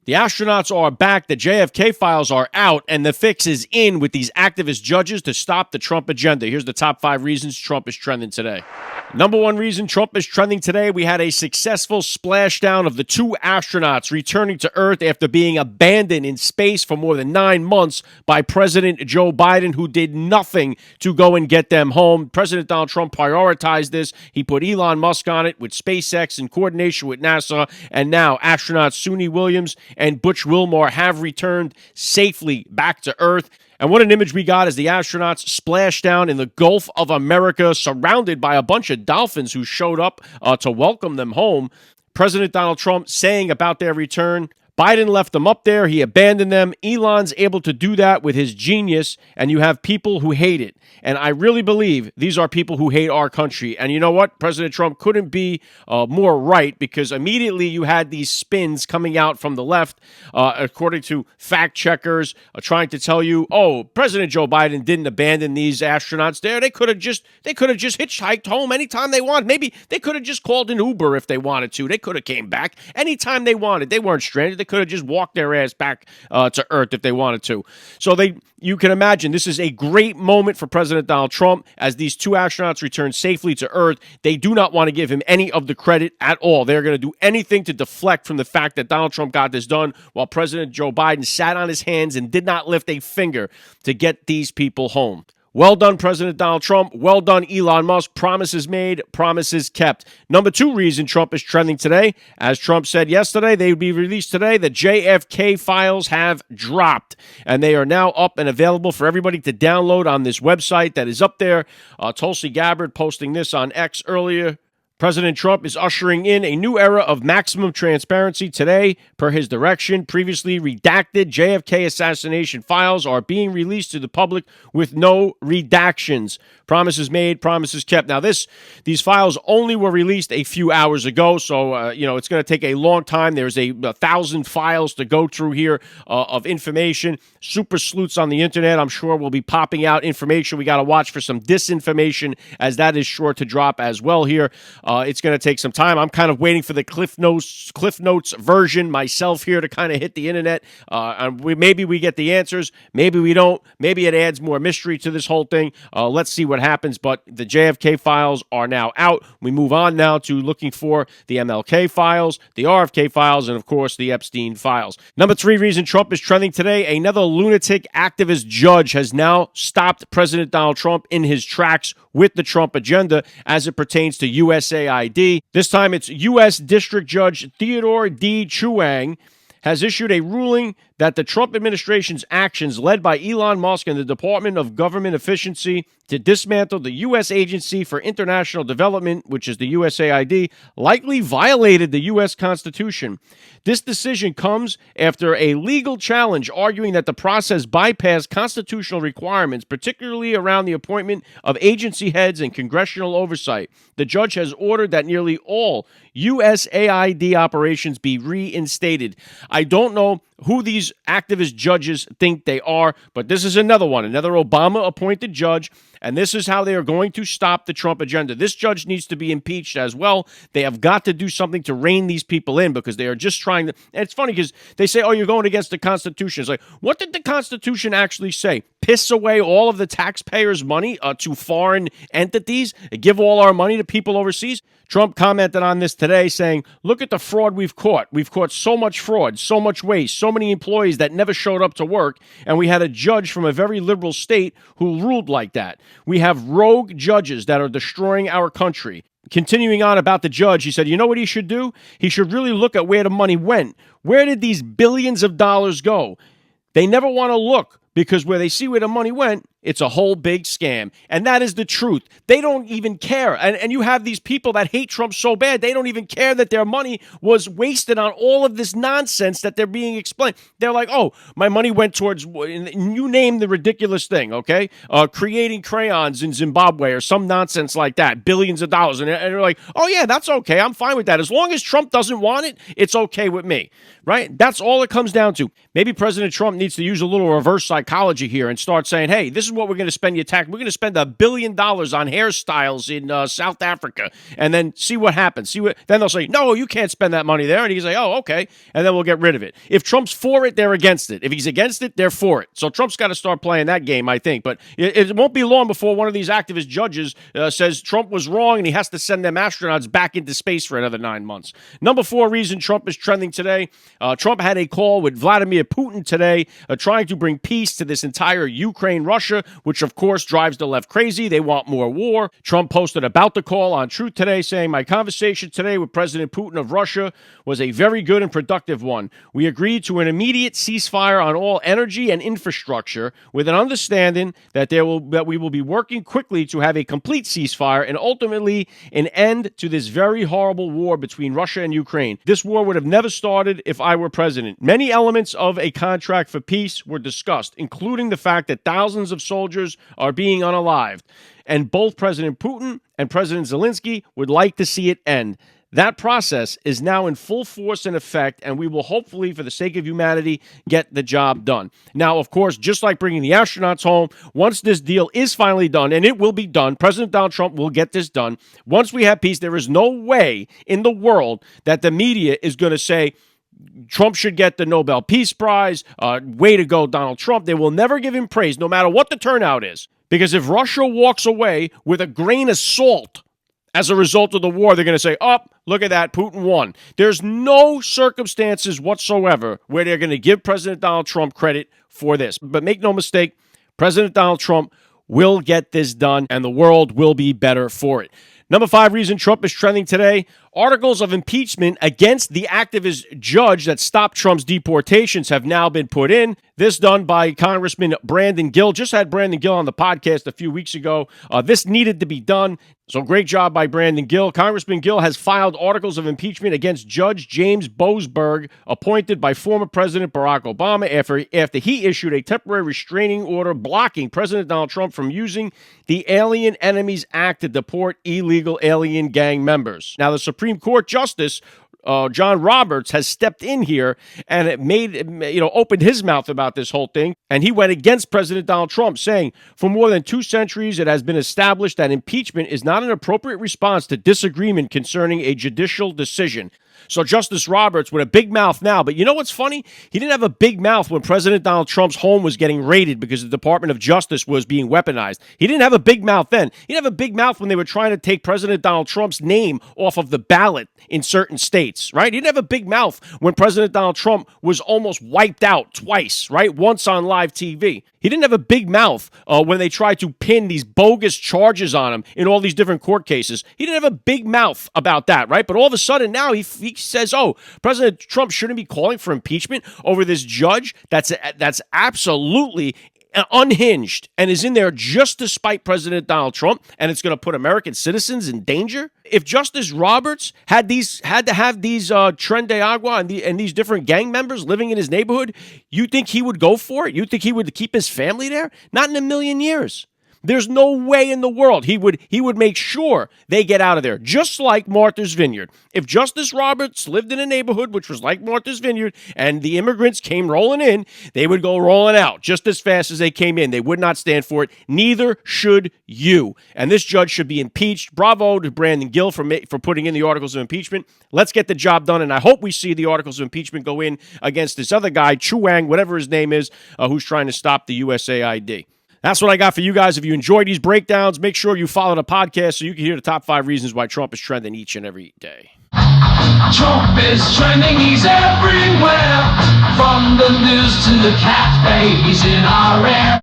The astronauts are back, the JFK files are out, and the fix is in with these activist judges to stop the Trump agenda. Here's the top 5 reasons Trump is trending today. Number 1 reason Trump is trending today, we had a successful splashdown of the 2 astronauts returning to Earth after being abandoned in space for more than 9 months by President Joe Biden, who did nothing to go and get them home. President Donald Trump prioritized this. He put Elon Musk on it with SpaceX in coordination with NASA, and now astronauts Suni Williams and Butch Wilmore have returned safely back to Earth. And what an image we got as the astronauts splashed down in the Gulf of America, surrounded by a bunch of dolphins who showed up to welcome them home. President Donald Trump saying about their return, Biden left them up there. He abandoned them. Elon's able to do that with his genius, and you have people who hate it. And I really believe these are people who hate our country. And you know what? President Trump couldn't be more right, because immediately you had these spins coming out from the left, according to fact checkers, trying to tell you, oh, President Joe Biden didn't abandon these astronauts there. They could have just hitchhiked home anytime they wanted. Maybe they could have just called an Uber if they wanted to. They could have came back anytime they wanted. They weren't stranded. They could have just walked their ass back to Earth if they wanted to. So you can imagine this is a great moment for President Donald Trump as these 2 astronauts return safely to Earth. They do not want to give him any of the credit at all. They're going to do anything to deflect from the fact that Donald Trump got this done while President Joe Biden sat on his hands and did not lift a finger to get these people home. Well done, President Donald Trump. Well done, Elon Musk. Promises made, promises kept. Number 2 reason Trump is trending today, as Trump said yesterday, they would be released today. The JFK files have dropped, and they are now up and available for everybody to download on this website that is up there. Tulsi Gabbard posting this on X earlier. President Trump is ushering in a new era of maximum transparency today, per his direction. Previously redacted JFK assassination files are being released to the public with no redactions. Promises made, promises kept. Now, these files only were released a few hours ago, so it's going to take a long time. There's 1,000 files to go through here of information. Super sleuths on the internet, I'm sure, will be popping out information. We got to watch for some disinformation, as that is sure to drop as well here. It's going to take some time. I'm kind of waiting for the Cliff Notes version myself here to kind of hit the internet. Maybe we get the answers. Maybe we don't. Maybe it adds more mystery to this whole thing. Let's see what happens. But the JFK files are now out. We move on now to looking for the MLK files, the RFK files, and of course the Epstein files. Number 3 reason Trump is trending today, another lunatic activist judge has now stopped President Donald Trump in his tracks with the Trump agenda as it pertains to USAID. This time it's U.S. District Judge Theodore D. Chuang has issued a ruling that the Trump administration's actions led by Elon Musk and the Department of Government Efficiency to dismantle the U.S. Agency for International Development, which is the USAID, likely violated the U.S. Constitution. This decision comes after a legal challenge arguing that the process bypassed constitutional requirements, particularly around the appointment of agency heads and congressional oversight. The judge has ordered that nearly all USAID operations be reinstated. I don't know who these activist judges think they are, but this is another one, another Obama-appointed judge, and this is how they are going to stop the Trump agenda. This judge needs to be impeached as well. They have got to do something to rein these people in, because they are just trying to, and it's funny because they say, oh, you're going against the Constitution. It's like, what did the Constitution actually say? Piss away all of the taxpayers' money to foreign entities, give all our money to people overseas? Trump commented on this today saying, look at the fraud we've caught. We've caught so much fraud, so much waste, so many employees that never showed up to work, and we had a judge from a very liberal state who ruled like that. We have rogue judges that are destroying our country. Continuing on about the judge, he said, you know what he should do? He should really look at where the money went. Where did these billions of dollars go? They never want to look, because where they see where the money went, it's a whole big scam. And that is the truth. They don't even care. And you have these people that hate Trump so bad, they don't even care that their money was wasted on all of this nonsense that they're being explained. They're like, oh, my money went towards, you name the ridiculous thing, okay? Creating crayons in Zimbabwe or some nonsense like that, billions of dollars. And they're like, oh, yeah, that's okay. I'm fine with that. As long as Trump doesn't want it, it's okay with me, right? That's all it comes down to. Maybe President Trump needs to use a little reverse psychology here and start saying, hey, this is what we're going to spend your tax. We're going to spend $1 billion on hairstyles in South Africa, and then see what happens. Then they'll say, no, you can't spend that money there. And he's like, oh, okay. And then we'll get rid of it. If Trump's for it, they're against it. If he's against it, they're for it. So Trump's got to start playing that game, I think. But it won't be long before one of these activist judges says Trump was wrong and he has to send them astronauts back into space for another 9 months. Number 4 reason Trump is trending today. Trump had a call with Vladimir Putin today trying to bring peace to this entire Ukraine-Russia, which of course drives the left crazy. They want more war. Trump posted about the call on Truth today saying, my conversation today with President Putin of Russia was a very good and productive one. We agreed to an immediate ceasefire on all energy and infrastructure with an understanding that we will be working quickly to have a complete ceasefire and ultimately an end to this very horrible war between Russia and Ukraine. This war would have never started if I were president. Many elements of a contract for peace were discussed, including the fact that thousands of soldiers are being unalived, and both President Putin and President Zelensky would like to see it end. That process is now in full force and effect, and we will hopefully, for the sake of humanity, get the job done. Now, of course, just like bringing the astronauts home, once this deal is finally done, and it will be done, President Donald Trump will get this done. Once we have peace, there is no way in the world that the media is going to say, Trump should get the Nobel Peace Prize. Way to go, Donald Trump. They will never give him praise, no matter what the turnout is. Because if Russia walks away with a grain of salt as a result of the war, they're going to say, oh, look at that, Putin won. There's no circumstances whatsoever where they're going to give President Donald Trump credit for this. But make no mistake, President Donald Trump will get this done, and the world will be better for it. Number 5 reason Trump is trending today, articles of impeachment against the activist judge that stopped Trump's deportations have now been put in. This done by Congressman Brandon Gill. Just had Brandon Gill on the podcast a few weeks ago. This needed to be done. So great job by Brandon Gill. Congressman Gill has filed articles of impeachment against Judge James Boasberg, appointed by former President Barack Obama after he issued a temporary restraining order blocking President Donald Trump from using the Alien Enemies Act to deport illegal alien gang members. Now, the Supreme Court Justice John Roberts has stepped in here and opened his mouth about this whole thing. And he went against President Donald Trump, saying, for more than 2 centuries, it has been established that impeachment is not an appropriate response to disagreement concerning a judicial decision. So Justice Roberts with a big mouth now. But you know what's funny? He didn't have a big mouth when President Donald Trump's home was getting raided because the Department of Justice was being weaponized. He didn't have a big mouth then. He didn't have a big mouth when they were trying to take President Donald Trump's name off of the ballot in certain states, right? He didn't have a big mouth when President Donald Trump was almost wiped out twice, right? Once on live TV. He didn't have a big mouth when they tried to pin these bogus charges on him in all these different court cases. He didn't have a big mouth about that, right? But all of a sudden now he says, oh, President Trump shouldn't be calling for impeachment over this judge that's absolutely unhinged and is in there just to spite President Donald Trump, and it's going to put American citizens in danger. If Justice Roberts had to have these Tren de Agua and these different gang members living in his neighborhood, you think he would go for it? You think he would keep his family there? Not in a million years. There's no way in the world he would make sure they get out of there, just like Martha's Vineyard. If Justice Roberts lived in a neighborhood which was like Martha's Vineyard and the immigrants came rolling in, they would go rolling out just as fast as they came in. They would not stand for it. Neither should you. And this judge should be impeached. Bravo to Brandon Gill for putting in the articles of impeachment. Let's get the job done, and I hope we see the articles of impeachment go in against this other guy, Chu Wang, whatever his name is, who's trying to stop the USAID. That's what I got for you guys. If you enjoyed these breakdowns, make sure you follow the podcast so you can hear the top 5 reasons why Trump is trending each and every day. Trump is trending, he's everywhere. From the news to the cat babies in our air.